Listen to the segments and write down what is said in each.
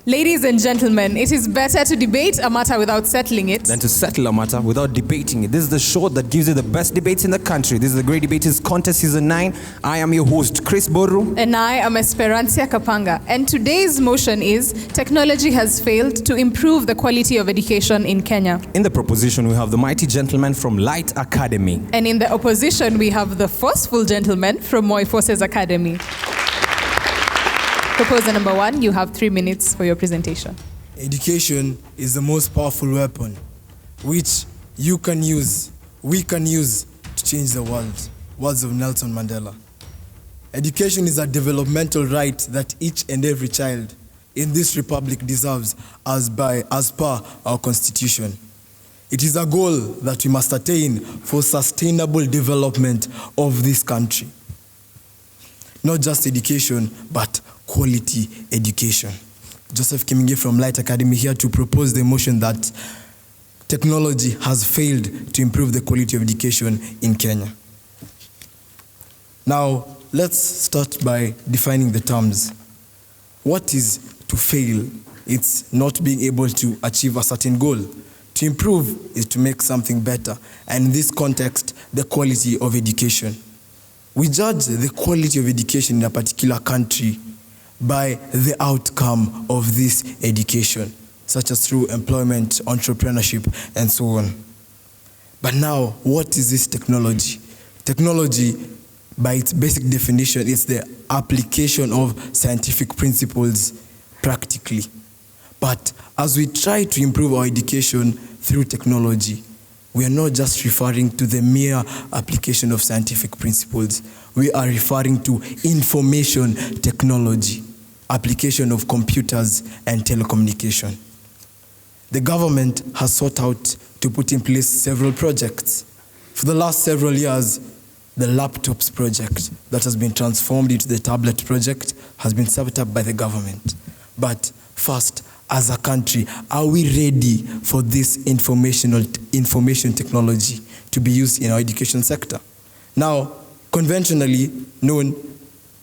Ladies and gentlemen, it is better to debate a matter without settling it than to settle a matter without debating it. This is the show that gives you the best debates in the country. This is the Great Debaters Contest Season 9. I am your host, Chris Boru. And I am Esperancia Kapanga. And today's motion is, technology has failed to improve the quality of education in Kenya. In the proposition, we have the mighty gentleman from Light Academy. And in the opposition, we have the forceful gentleman from Moi Forces Academy. Proposer number 1, you have 3 minutes for your presentation. Education is the most powerful weapon which we can use to change the world. Words of Nelson Mandela. Education is a developmental right that each and every child in this republic deserves as per our constitution. It is a goal that we must attain for sustainable development of this country. Not just education, but quality education. Joseph Kiminge from Light Academy here to propose the motion that technology has failed to improve the quality of education in Kenya. Now, let's start by defining the terms. What is to fail? It's not being able to achieve a certain goal. To improve is to make something better. And in this context, the quality of education. We judge the quality of education in a particular country by the outcome of this education, such as through employment, entrepreneurship, and so on. But now, what is this technology? Technology, by its basic definition, is the application of scientific principles practically. But as we try to improve our education through technology, we are not just referring to the mere application of scientific principles. We are referring to information technology, application of computers and telecommunication. The government has sought out to put in place several projects. For the last several years, the laptops project that has been transformed into the tablet project has been set up by the government. But first, as a country, are we ready for this information technology to be used in our education sector? Now, conventionally known,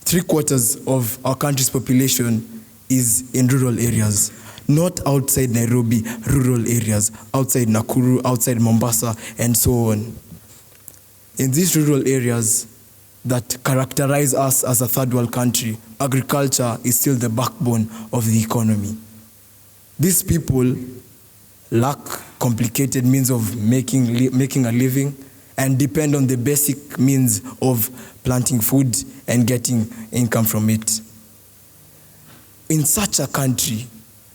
3/4 of our country's population is in rural areas, not outside Nairobi, rural areas, outside Nakuru, outside Mombasa, and so on. In these rural areas that characterize us as a third world country, agriculture is still the backbone of the economy. These people lack complicated means of making a living and depend on the basic means of planting food and getting income from it. In such a country,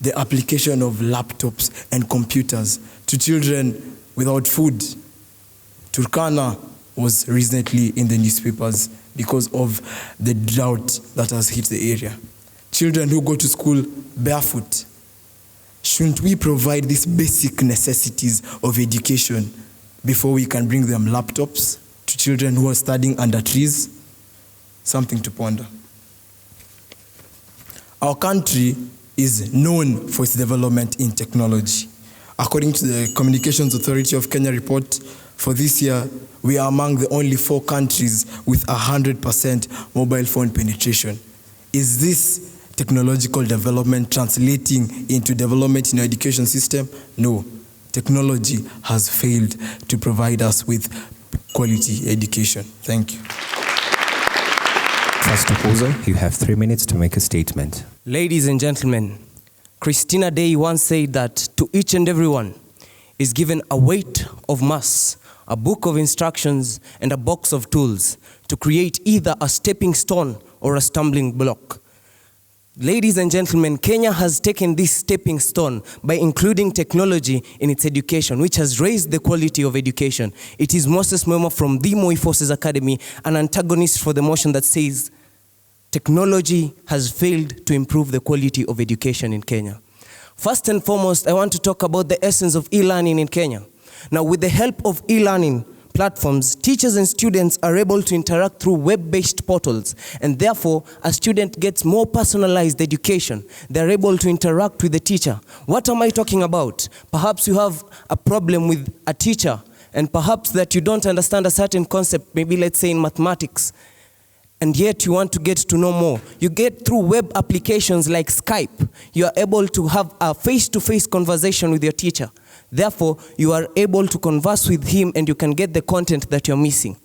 the application of laptops and computers to children without food, Turkana was recently in the newspapers because of the drought that has hit the area. Children who go to school barefoot. Shouldn't we provide these basic necessities of education before we can bring them laptops to children who are studying under trees? Something to ponder. Our country is known for its development in technology. According to the Communications Authority of Kenya report for this year, we are among the only 4 countries with 100% mobile phone penetration. Is this technological development translating into development in our education system? No. Technology has failed to provide us with quality education. Thank you. First proposer, you have 3 minutes to make a statement. Ladies and gentlemen, Christina Day once said that to each and everyone is given a weight of mass, a book of instructions, and a box of tools to create either a stepping stone or a stumbling block. Ladies and gentlemen, Kenya has taken this stepping stone by including technology in its education, which has raised the quality of education. It is Moses Mwema from the Moi Forces Academy, an antagonist for the motion that says technology has failed to improve the quality of education in Kenya. First and foremost, I want to talk about the essence of e-learning in Kenya. Now, with the help of e-learning platforms, teachers and students are able to interact through web-based portals, and therefore a student gets more personalized education. They're able to interact with the teacher. What am I talking about? Perhaps you have a problem with a teacher, and perhaps that you don't understand a certain concept, maybe let's say in mathematics. and yet you want to get to know more. You get through web applications like Skype. You are able to have a face-to-face conversation with your teacher. Therefore, you are able to converse with him and you can get the content that you're missing.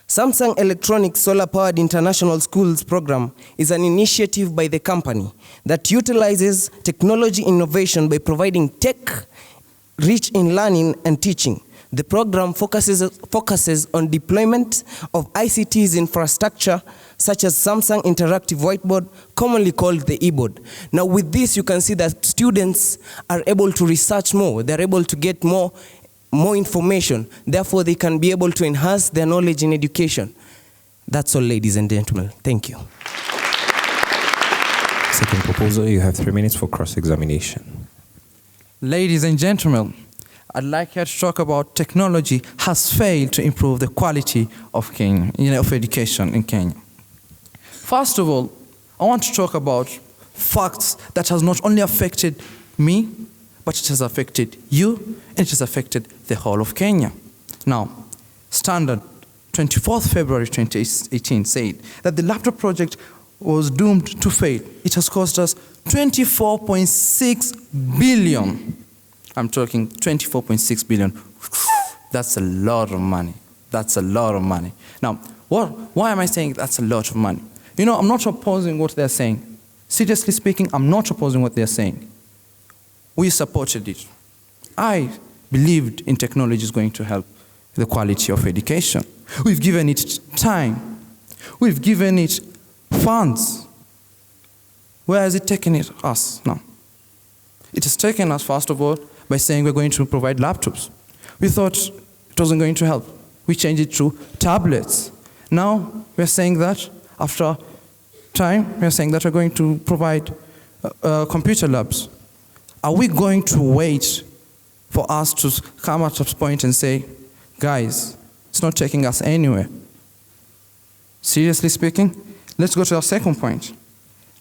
Samsung Electronics Solar-Powered International Schools Program is an initiative by the company that utilizes technology innovation by providing tech rich in learning and teaching. The program focuses on deployment of ICT's infrastructure, such as Samsung Interactive Whiteboard, commonly called the e-board. Now with this, you can see that students are able to research more. They're able to get more information. Therefore, they can be able to enhance their knowledge in education. That's all, ladies and gentlemen. Thank you. Second proposal, you have 3 minutes for cross-examination. Ladies and gentlemen, I'd like here to talk about technology has failed to improve the quality of Kenya, of education in Kenya. First of all, I want to talk about facts that has not only affected me, but it has affected you, and it has affected the whole of Kenya. Now, Standard 24th February 2018 said that the laptop project was doomed to fail. It has cost us 24.6 billion. I'm talking 24.6 billion. That's a lot of money. That's a lot of money. Now, why am I saying that's a lot of money? You know, I'm not opposing what they're saying. Seriously speaking, I'm not opposing what they're saying. We supported it. I believed in technology is going to help the quality of education. We've given it time. We've given it funds. Where has it taken us now? It has taken us, first of all, by saying we're going to provide laptops. We thought it wasn't going to help. We changed it to tablets. Now we're saying that after time, we're saying that we're going to provide computer labs. Are we going to wait for us to come at a point and say, guys, it's not taking us anywhere? Seriously speaking, let's go to our second point.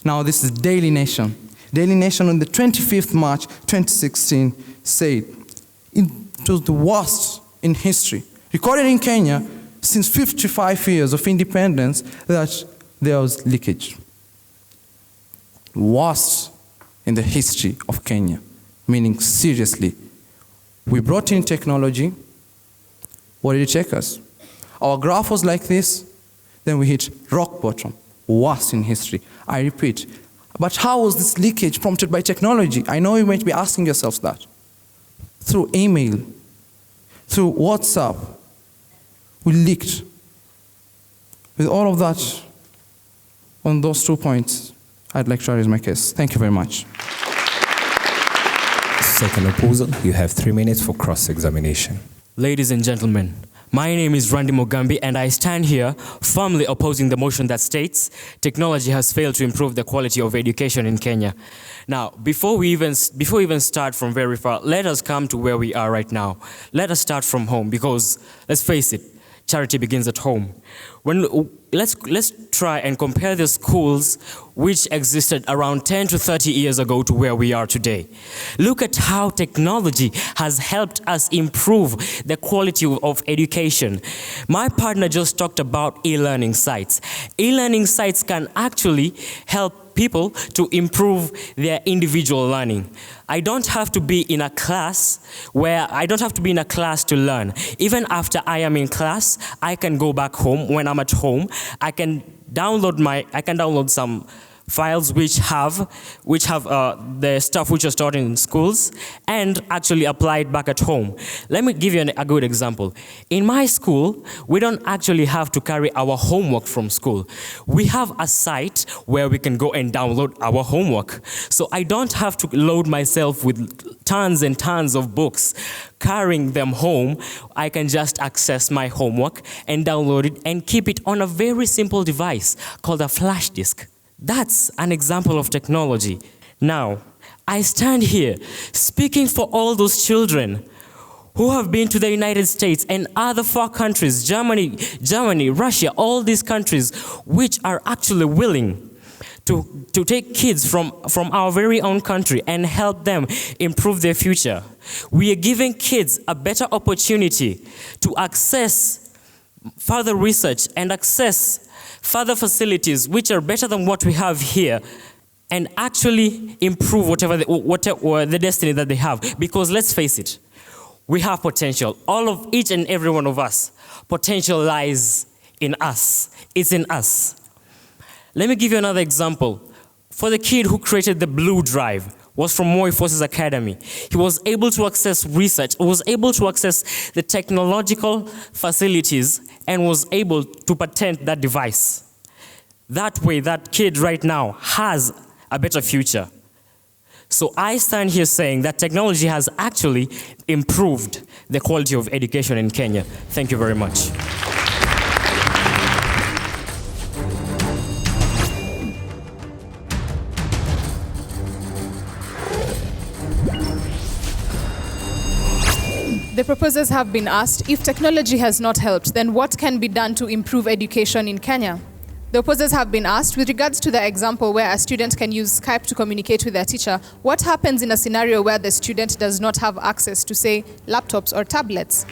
Now this is Daily Nation. Daily Nation on the 25th March 2016 said it was the worst in history, recorded in Kenya since 55 years of independence, that there was leakage. Worst in the history of Kenya, meaning seriously. We brought in technology. What did it take us? Our graph was like this, then we hit rock bottom. Worst in history. I repeat. But how was this leakage prompted by technology? I know you might be asking yourselves that. Through email, through WhatsApp, we leaked. With all of that, on those 2 points, I'd like to raise my case. Thank you very much. Second proposal, you have 3 minutes for cross-examination. Ladies and gentlemen, my name is Randy Mugambi, and I stand here firmly opposing the motion that states technology has failed to improve the quality of education in Kenya. Now, before we even start from very far, let us come to where we are right now. Let us start from home, because let's face it, charity begins at home. Let's try and compare the schools which existed around 10 to 30 years ago to where we are today. Look at how technology has helped us improve the quality of education. My partner just talked about e-learning sites. E-learning sites can actually help people to improve their individual learning. I don't have to be in a class to learn. Even after I am in class, I can go back home. When I'm at home, I can download some files which have the stuff which was taught in schools and actually apply it back at home. Let me give you a good example. In my school, we don't actually have to carry our homework from school. We have a site where we can go and download our homework. So I don't have to load myself with tons and tons of books, carrying them home. I can just access my homework and download it and keep it on a very simple device called a flash disk. That's an example of technology. Now, I stand here speaking for all those children who have been to the United States and other far countries, Germany, Russia, all these countries which are actually willing to take kids from our very own country and help them improve their future. We are giving kids a better opportunity to access further research and access further facilities which are better than what we have here, and actually improve whatever the destiny that they have. Because let's face it, we have potential. Each and every one of us, potential lies in us. It's in us. Let me give you another example. For the kid who created the Blue Drive, was from Moi Forces Academy. He was able to access research, was able to access the technological facilities, and was able to patent that device. That way, that kid right now has a better future. So I stand here saying that technology has actually improved the quality of education in Kenya. Thank you very much. The proposers have been asked, if technology has not helped, then what can be done to improve education in Kenya? The opposers have been asked, with regards to the example where a student can use Skype to communicate with their teacher, what happens in a scenario where the student does not have access to, say, laptops or tablets?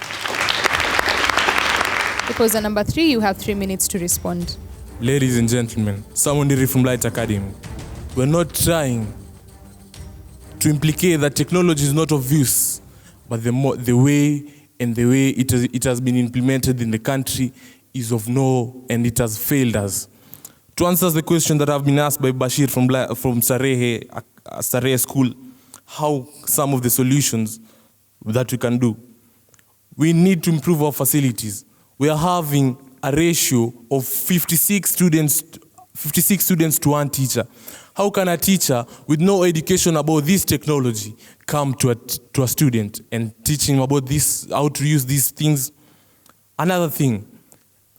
Proposer number 3, you have 3 minutes to respond. Ladies and gentlemen, Samondiri from Light Academy. We're not trying to implicate that technology is not of use, but the way it has been implemented in the country is of no, and it has failed us. To answer the question that have been asked by Bashir from Sarehe School, how some of the solutions that we can do. We need to improve our facilities. We are having a ratio of 56 students to one teacher. How can a teacher with no education about this technology come to a student and teach him about this, how to use these things? Another thing,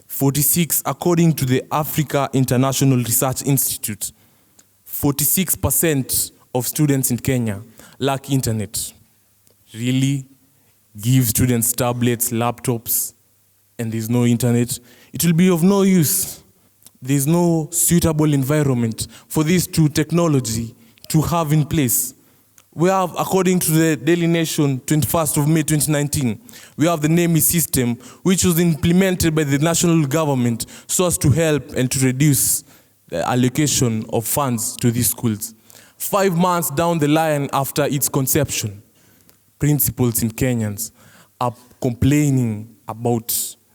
46, according to the Africa International Research Institute, 46% of students in Kenya lack internet. Really? Give students tablets, laptops, and there's no internet? It will be of no use. There's no suitable environment for these two technology to have in place. We have, according to the Daily Nation, 21st of May 2019, we have the NAMI system, which was implemented by the national government so as to help and to reduce the allocation of funds to these schools. 5 months down the line after its conception, principals in Kenyans are complaining about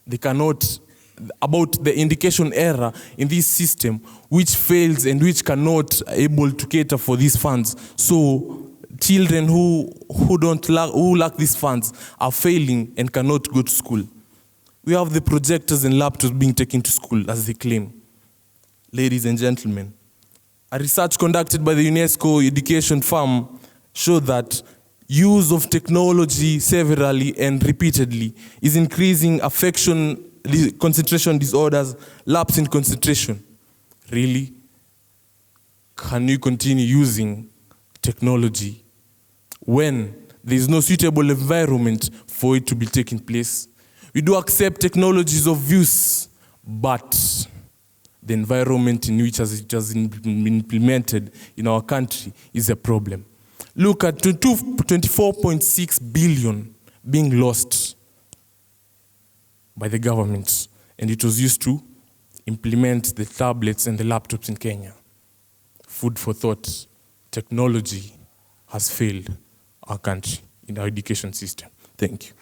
the indication error in this system, which fails and which cannot able to cater for these funds. So children who lack these funds are failing and cannot go to school. We have the projectors and laptops being taken to school, as they claim. Ladies and gentlemen, a research conducted by the UNESCO education firm showed that use of technology severally and repeatedly is increasing concentration disorders, lapse in concentration. Really? Can we continue using technology when there is no suitable environment for it to be taking place? We do accept technologies of use, but the environment in which it has been implemented in our country is a problem. Look at 24.6 billion being lost by the government, and it was used to implement the tablets and the laptops in Kenya. Food for thought. Technology has failed our country in our education system. Thank you.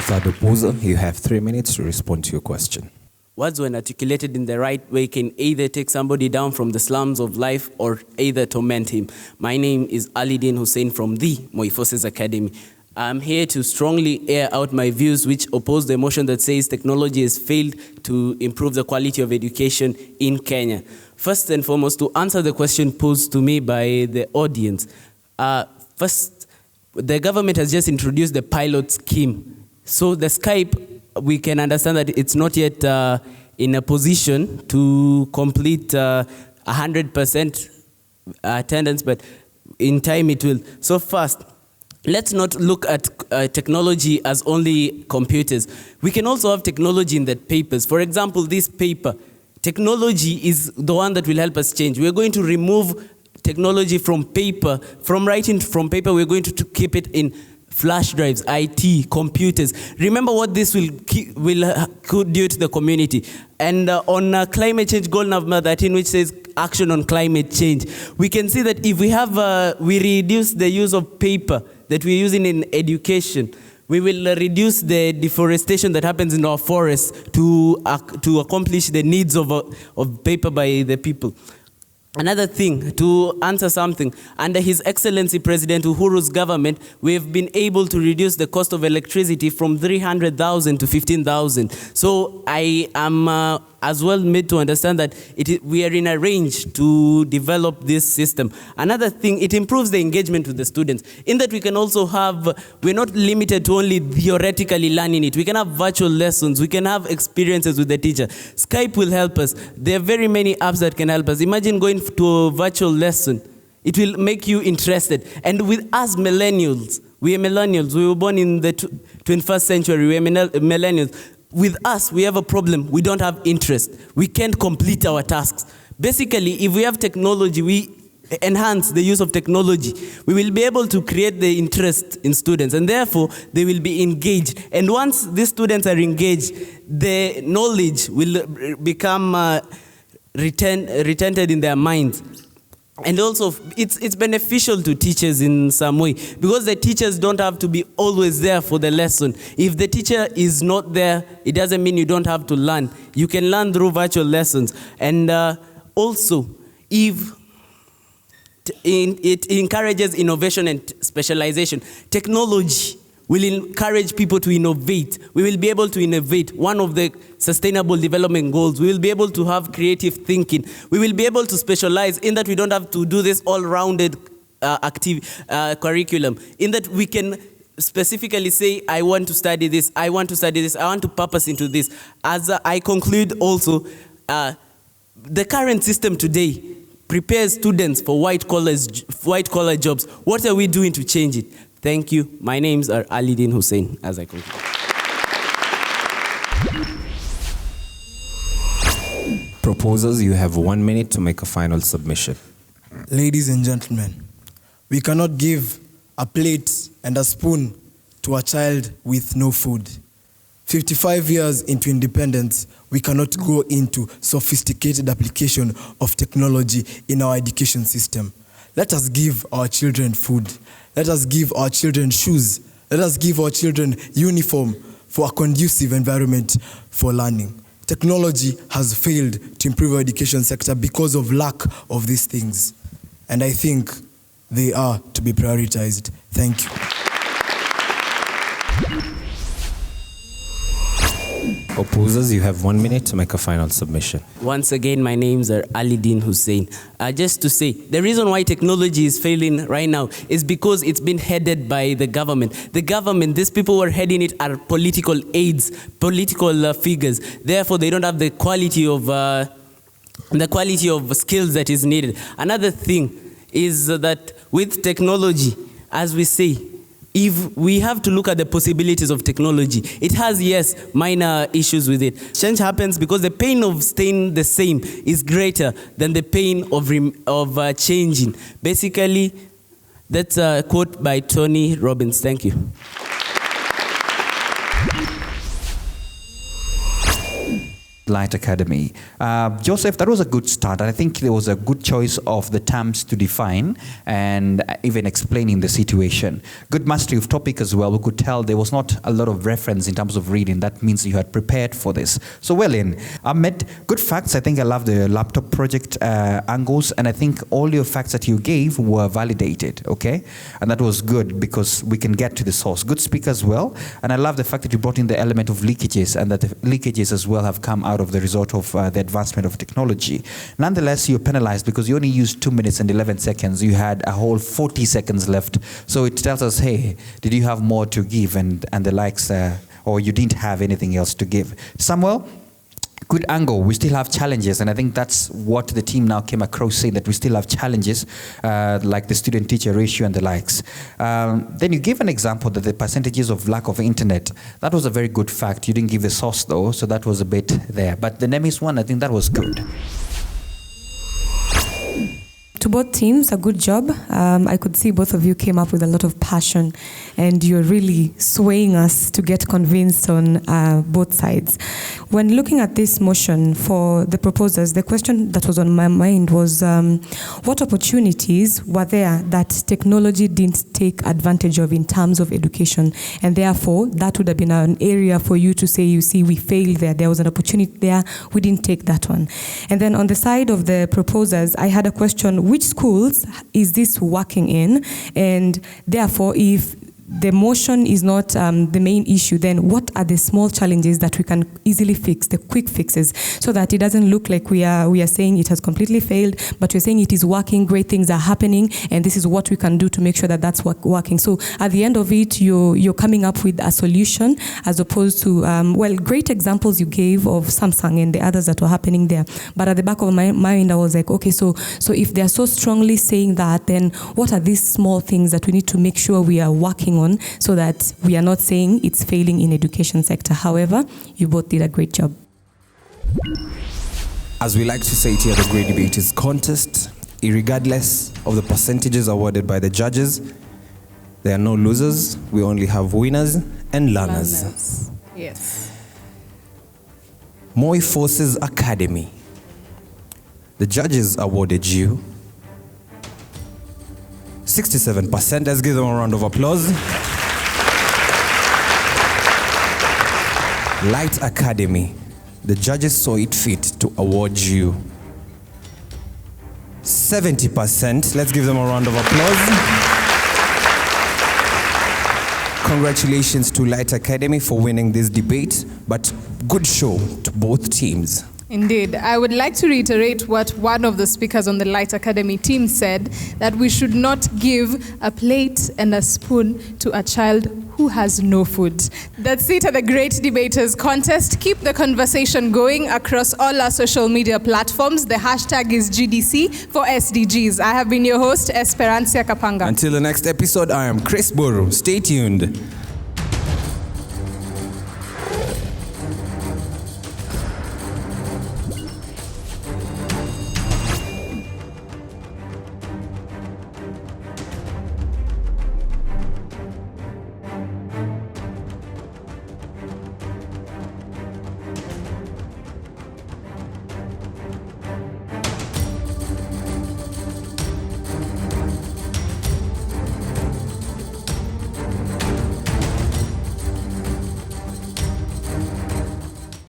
Third opposer, you have 3 minutes to respond to your question. Words, when articulated in the right way, can either take somebody down from the slums of life or either torment him. My name is Alidin Hussein from the Moi Forces Academy. I'm here to strongly air out my views which oppose the motion that says technology has failed to improve the quality of education in Kenya. First and foremost, to answer the question posed to me by the audience, first, the government has just introduced the pilot scheme. So the Skype, we can understand that it's not yet in a position to complete 100% attendance, but in time it will. So first, let's not look at technology as only computers. We can also have technology in the papers. For example, this paper, technology is the one that will help us change. We're going to remove technology from paper. From writing from paper, we're going to keep it in flash drives, IT, computers. Remember what this could do to the community. And on climate change goal number 13, which says action on climate change, we can see that if we have we reduce the use of paper that we're using in education, we will reduce the deforestation that happens in our forests to accomplish the needs of paper by the people. Another thing, to answer something, under His Excellency President Uhuru's government, we have been able to reduce the cost of electricity from 300,000 to 15,000. So I am as well made to understand that we are in a range to develop this system. Another thing, it improves the engagement with the students, in that we can also have, we're not limited to only theoretically learning it. We can have virtual lessons, we can have experiences with the teacher. Skype will help us. There are very many apps that can help us. Imagine going to a virtual lesson. It will make you interested. And with us millennials, we are millennials, we were born in the 21st century, we are millennials. With us, we have a problem. We don't have interest. We can't complete our tasks. Basically, if we have technology, we enhance the use of technology, we will be able to create the interest in students, and therefore they will be engaged. And once these students are engaged, the knowledge will become retented in their minds. And also, it's beneficial to teachers in some way, because the teachers don't have to be always there for the lesson. If the teacher is not there, it doesn't mean you don't have to learn. You can learn through virtual lessons. And also, if it encourages innovation and specialization, technology will encourage people to innovate. We will be able to innovate. One of the sustainable development goals, we will be able to have creative thinking. We will be able to specialize, in that we don't have to do this all-rounded curriculum, in that we can specifically say, I want to study this, I want to study this, I want to purpose into this. As I conclude also, the current system today prepares students for white-collar jobs. What are we doing to change it? Thank you. My names are Alidin Hussein, as I conclude. Proposers, you have 1 minute to make a final submission. Ladies and gentlemen, we cannot give a plate and a spoon to a child with no food. 55 years into independence, we cannot go into sophisticated application of technology in our education system. Let us give our children food. Let us give our children shoes. Let us give our children uniform for a conducive environment for learning. Technology has failed to improve our education sector because of lack of these things. And I think they are to be prioritized. Thank you. Opposers, you have 1 minute to make a final submission. Once again, my names are Alidin Hussein. Just to say, the reason why technology is failing right now is because it's been headed by the government. The government, these people who are heading it are political aides, political figures. Therefore, they don't have the quality of skills that is needed. Another thing is that with technology, as we say, if we have to look at the possibilities of technology, it has, yes, minor issues with it. Change happens because the pain of staying the same is greater than the pain of changing. Basically, that's a quote by Tony Robbins. Thank you. Light Academy. Joseph, that was a good start. I think there was a good choice of the terms to define and even explaining the situation. Good mastery of topic as well. We could tell there was not a lot of reference in terms of reading. That means you had prepared for this. So well in. Ahmed, good facts. I think I love the laptop project angles, and I think all your facts that you gave were validated, okay? And that was good because we can get to the source. Good speaker as well. And I love the fact that you brought in the element of leakages, and that the leakages as well have come out of the result of the advancement of technology. Nonetheless, you're penalized because you only used 2 minutes and 11 seconds. You had a whole 40 seconds left. So it tells us, hey, did you have more to give and the likes, or you didn't have anything else to give? Samuel, good angle. We still have challenges, and I think that's what the team now came across, saying that we still have challenges like the student-teacher ratio and the likes. Then you gave an example that the percentages of lack of internet, that was a very good fact. You didn't give the source though, so that was a bit there. But the NEMIS one, I think that was good. to both teams, a good job. I could see both of you came up with a lot of passion, and you're really swaying us to get convinced on both sides. When looking at this motion for the proposers, the question that was on my mind was, what opportunities were there that technology didn't take advantage of in terms of education? And therefore, that would have been an area for you to say, you see, we failed there. There was an opportunity there. We didn't take that one. And then on the side of the proposers, I had a question, which schools is this working in? And therefore, if the motion is not the main issue, then what are the small challenges that we can easily fix, the quick fixes, so that it doesn't look like we are saying it has completely failed, but we're saying it is working, great things are happening, and this is what we can do to make sure that that's working. So at the end of it, you're coming up with a solution, as opposed to, great examples you gave of Samsung and the others that were happening there. But at the back of my mind, I was like, okay, so if they're so strongly saying that, then what are these small things that we need to make sure we are working on, so that we are not saying it's failing in education sector? However, you both did a great job. As we like to say it here, the Great Debate is contest. Irregardless of the percentages awarded by the judges, there are no losers. We only have winners and learners. Yes. Moi Forces Academy. The judges awarded you 67%. Let's give them a round of applause. Light Academy. The judges saw it fit to award you 70%. Let's give them a round of applause. Congratulations to Light Academy for winning this debate, but good show to both teams. Indeed. I would like to reiterate what one of the speakers on the Light Academy team said, that we should not give a plate and a spoon to a child who has no food. That's it at the Great Debaters Contest. Keep the conversation going across all our social media platforms. The hashtag is GDC for SDGs. I have been your host, Esperancia Kapanga. Until the next episode, I am Chris Buru. Stay tuned.